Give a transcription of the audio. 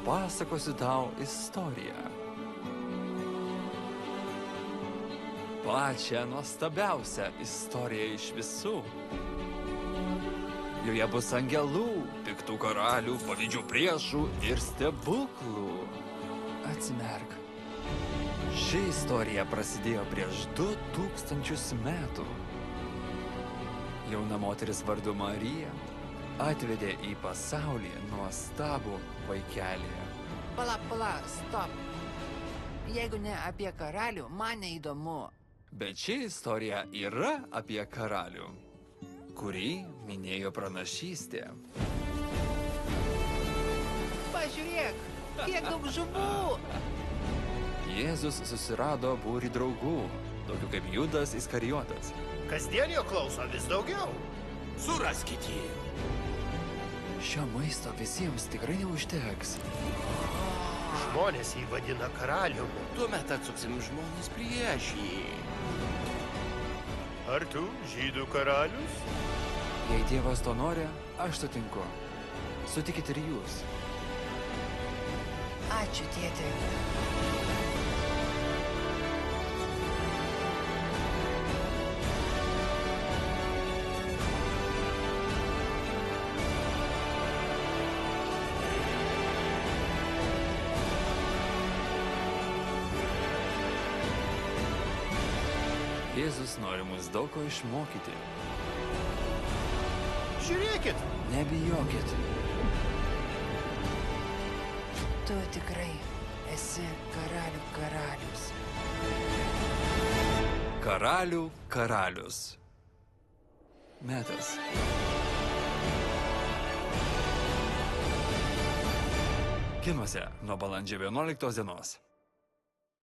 papasakosiu tau istoriją. Pačią nuostabiausią istoriją iš visų. Joje bus angelų, piktų karalių, pavydžių priešų ir stebuklų. Atsimerk. Ši istorija prasidėjo prieš 2000 metų. Jauna moteris vardu Marija atvedė į pasaulį nuostabų vaikelį. Pala, stop. Jeigu ne apie karalių, man neįdomu. Bet ši istorija yra apie karalių, kurį minėjo pranašystė. Pažiūrėk, kiek daug žuvų. Jėzus susirado būrį draugų, tokių kaip Judas Iskarijotas. Kasdien jo klauso vis daugiau. Suraskit jį. Šio maisto visiems tikrai neužteks. Žmonės jį vadina karaliumi. Tuomet atsuksim žmonės prieš jį. Ar tu žydų karalius? Jei Dievas to nori, aš sutinku. Sutikit ir jūs. Ačiū, tėti. Jėzus nori mus daug ko išmokyti. Žiūrėkit. Nebijokit. Tu tikrai esi karalių karalius. Karalių karalius. Metas. Kinuose nuo balandžio 11 dienos.